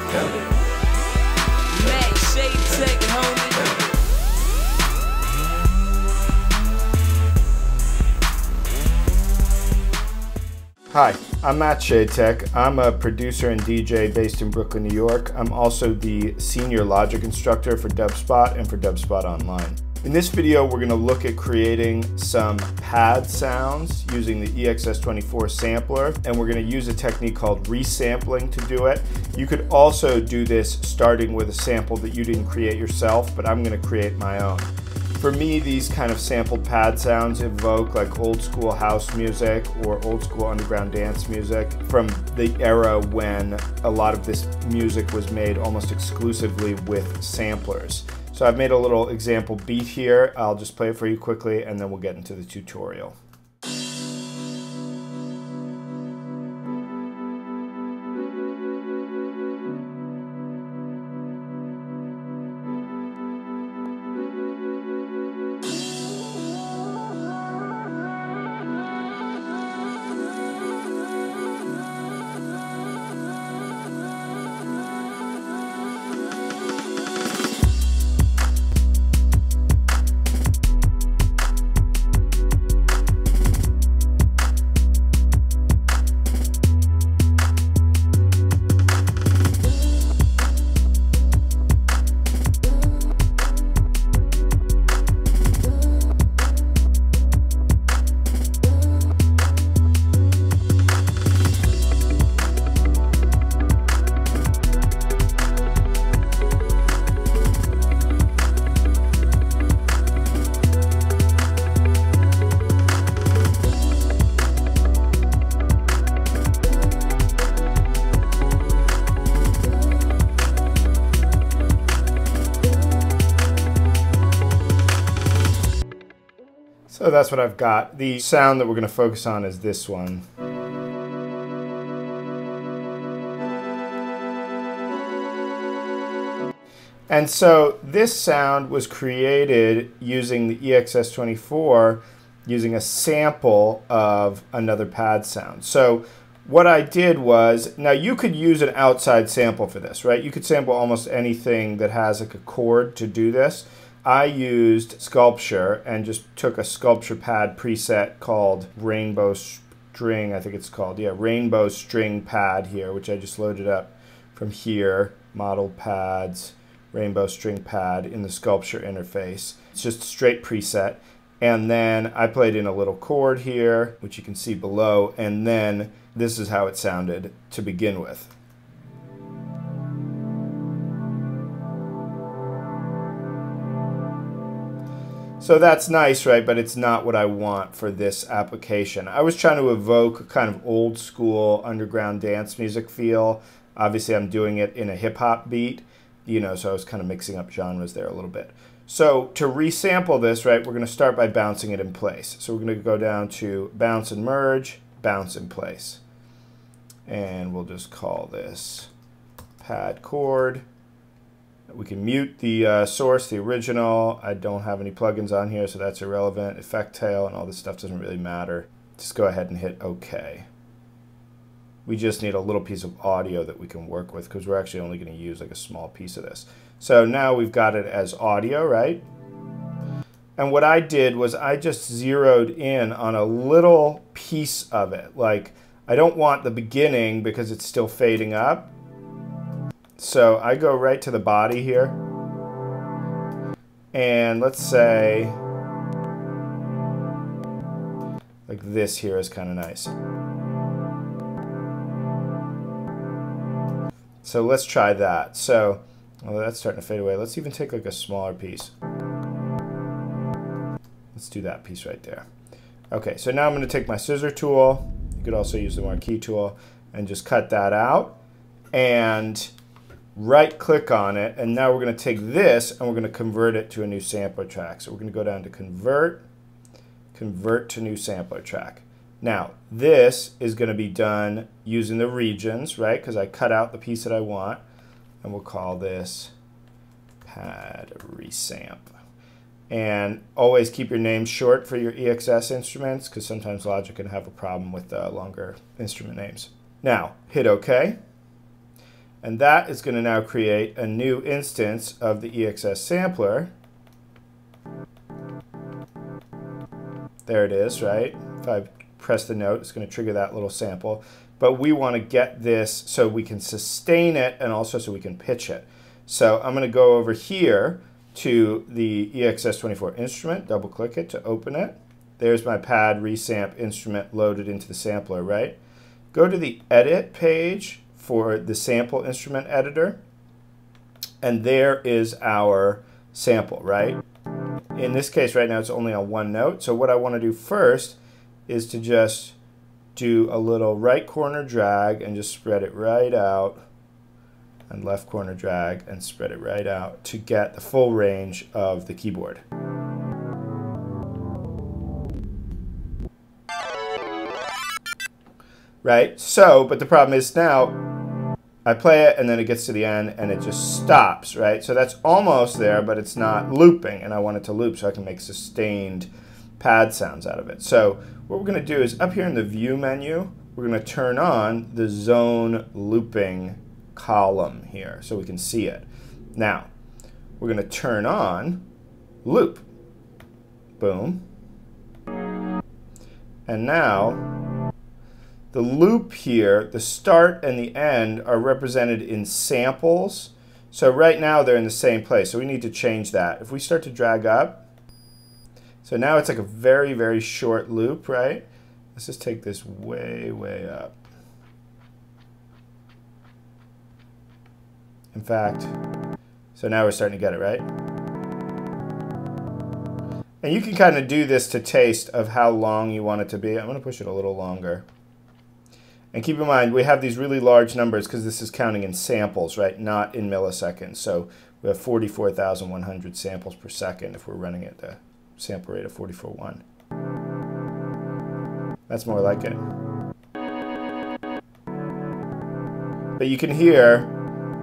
Matt Shadetek, homie. Hi, I'm Matt Shadetek. I'm a producer and DJ based in Brooklyn, New York. I'm also the senior Logic instructor for Dubspot and for Dubspot Online. In this video, we're going to look at creating some pad sounds using the EXS24 sampler, and we're going to use a technique called resampling to do it. You could also do this starting with a sample that you didn't create yourself, but I'm going to create my own. For me, these kind of sampled pad sounds evoke like old school house music or old school underground dance music from the era when a lot of this music was made almost exclusively with samplers. So I've made a little example beat here. I'll just play it for you quickly and then we'll get into the tutorial. So that's what I've got. The sound that we're going to focus on is this one. And so this sound was created using the EXS24, using a sample of another pad sound. So what I did was, now you could use an outside sample for this, right? You could sample almost anything that has like a chord to do this. I used Sculpture and just took a Sculpture pad preset called Rainbow String, I think it's called. Yeah, Rainbow String pad here, which I just loaded up from here. Model pads, Rainbow String pad in the Sculpture interface. It's just a straight preset. And then I played in a little chord here, which you can see below. And then this is how it sounded to begin with. So that's nice, right? But it's not what I want for this application. I was trying to evoke a kind of old school underground dance music feel. Obviously, I'm doing it in a hip hop beat, you know, so I was kind of mixing up genres there a little bit. So to resample this, right, we're going to start by bouncing it in place. So we're going to go down to bounce and merge, bounce in place. And we'll just call this pad chord. We can mute the source, the original. I don't have any plugins on here, so that's irrelevant. Effect tail and all this stuff doesn't really matter. Just go ahead and hit OK. We just need a little piece of audio that we can work with because we're actually only going to use like a small piece of this. So now we've got it as audio, right? And what I did was I just zeroed in on a little piece of it. Like, I don't want the beginning because it's still fading up. So I go right to the body here, and let's say like this here is kind of nice. So let's try that. So, well, that's starting to fade away. Let's even take like a smaller piece. Let's do that piece right there. Okay, so now I'm going to take my scissor tool. You could also use the marquee tool and just cut that out. And right click on it, and now we're going to take this and we're going to convert it to a new sampler track. So we're going to go down to convert to new sampler track. Now this is going to be done using the regions, right? Because I cut out the piece that I want, and we'll call this pad resamp. And always keep your names short for your EXS instruments because sometimes Logic can have a problem with longer instrument names. Now hit OK. And that is going to now create a new instance of the EXS sampler. There it is, right? If I press the note, it's going to trigger that little sample. But we want to get this so we can sustain it and also so we can pitch it. So I'm going to go over here to the EXS24 instrument, double click it to open it. There's my pad resamp instrument loaded into the sampler, right? Go to the edit page for the sample instrument editor, and there is our sample, right? In this case right now it's only on one note, so what I want to do first is to just do a little right corner drag and just spread it right out, and left corner drag and spread it right out to get the full range of the keyboard. Right? So, but the problem is now I play it and then it gets to the end and it just stops, right? So that's almost there, but it's not looping, and I want it to loop so I can make sustained pad sounds out of it. So what we're going to do is up here in the view menu, we're going to turn on the zone looping column here so we can see it. Now, we're going to turn on loop. Boom. And now the loop here, the start and the end are represented in samples. So right now they're in the same place, so we need to change that. If we start to drag up, so now it's like a very, very short loop, right? Let's just take this way, way up. In fact, so now we're starting to get it, right? And you can kind of do this to taste of how long you want it to be. I'm going to push it a little longer. And keep in mind, we have these really large numbers because this is counting in samples, right? Not in milliseconds. So we have 44,100 samples per second if we're running at the sample rate of 44.1. That's more like it. But you can hear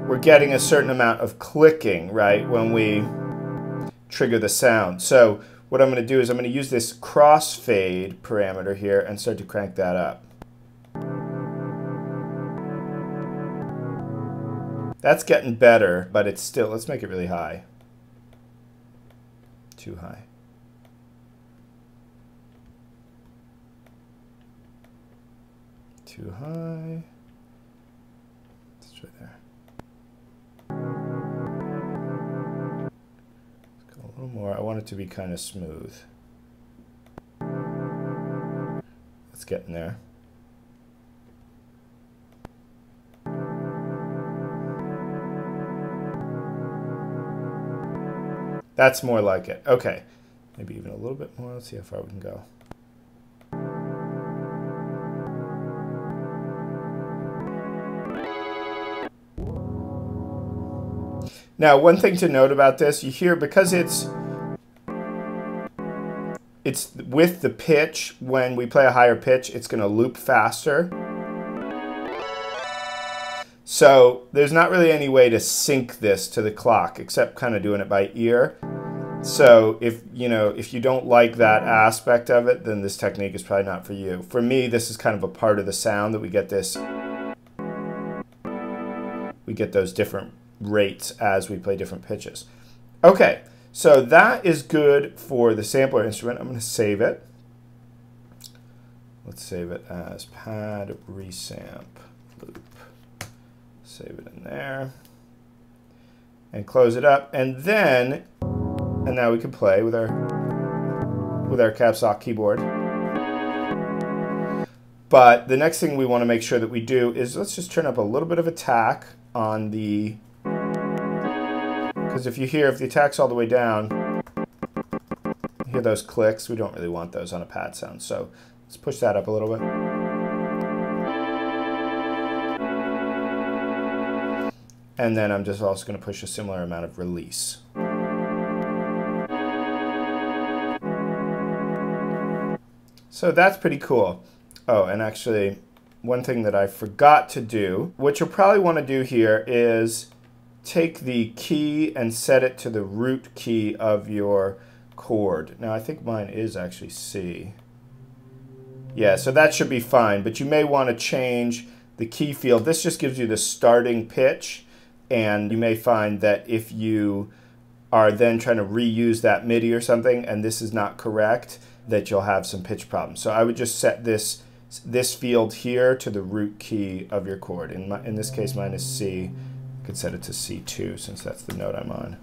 we're getting a certain amount of clicking, right, when we trigger the sound. So what I'm going to do is I'm going to use this crossfade parameter here and start to crank that up. That's getting better, but it's still, let's make it really high. Too high. Too high. Let's try there. Let's go a little more. I want it to be kind of smooth. It's getting there. That's more like it. Okay. Maybe even a little bit more. Let's see how far we can go. Now, one thing to note about this, you hear because it's with the pitch, when we play a higher pitch, it's going to loop faster. So there's not really any way to sync this to the clock except kind of doing it by ear. So if you don't like that aspect of it, then this technique is probably not for you. For me, this is kind of a part of the sound that we get those different rates as we play different pitches. Okay, so that is good for the sampler instrument. I'm going to save it. Let's save it as pad resamp loop. Save it in there and close it up, and now we can play with our caps lock keyboard. But the next thing we want to make sure that we do is let's just turn up a little bit of attack on the, because if the attack's all the way down, you hear those clicks. We don't really want those on a pad sound, so let's push that up a little bit. And then I'm just also going to push a similar amount of release. So that's pretty cool. Oh, and actually, one thing that I forgot to do, what you'll probably want to do here is take the key and set it to the root key of your chord. Now, I think mine is actually C. Yeah, so that should be fine, but you may want to change the key field. This just gives you the starting pitch, and you may find that if you are then trying to reuse that MIDI or something and this is not correct, that you'll have some pitch problems. So I would just set this field here to the root key of your chord. In this case, mine is C. I could set it to C2 since that's the note I'm on.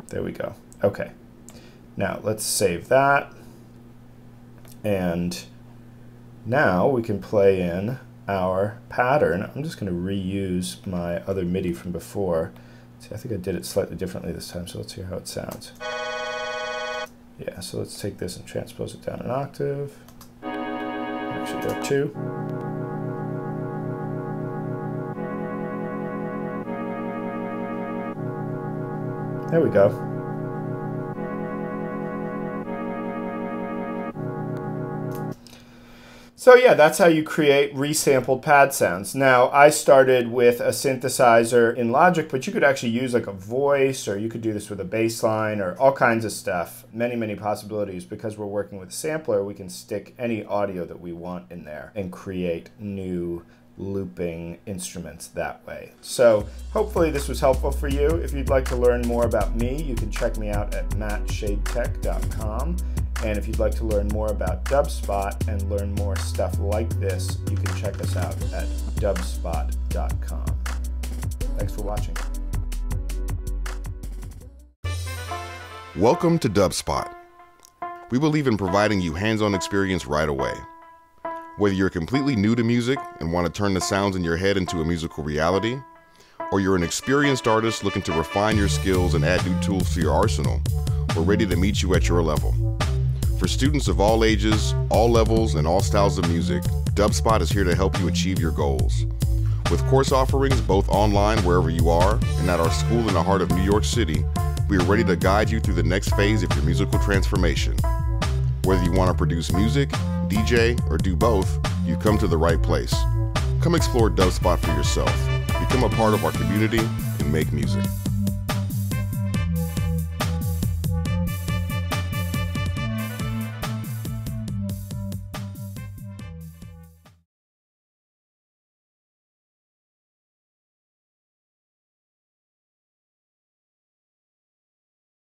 There we go. Okay. Now let's save that. And now we can play in our pattern. I'm just going to reuse my other MIDI from before. See, I think I did it slightly differently this time, so let's hear how it sounds. Yeah, so let's take this and transpose it down an octave. Actually, go 2. There we go. So yeah, that's how you create resampled pad sounds. Now, I started with a synthesizer in Logic, but you could actually use like a voice, or you could do this with a bass line, or all kinds of stuff. Many, many possibilities. Because we're working with a sampler, we can stick any audio that we want in there and create new looping instruments that way. So hopefully this was helpful for you. If you'd like to learn more about me, you can check me out at mattshadetek.com. And if you'd like to learn more about Dubspot and learn more stuff like this, you can check us out at dubspot.com. Thanks for watching. Welcome to Dubspot. We believe in providing you hands-on experience right away. Whether you're completely new to music and want to turn the sounds in your head into a musical reality, or you're an experienced artist looking to refine your skills and add new tools to your arsenal, we're ready to meet you at your level. For students of all ages, all levels, and all styles of music, Dubspot is here to help you achieve your goals. With course offerings both online wherever you are and at our school in the heart of New York City, we are ready to guide you through the next phase of your musical transformation. Whether you want to produce music, DJ, or do both, you've come to the right place. Come explore Dubspot for yourself, become a part of our community, and make music.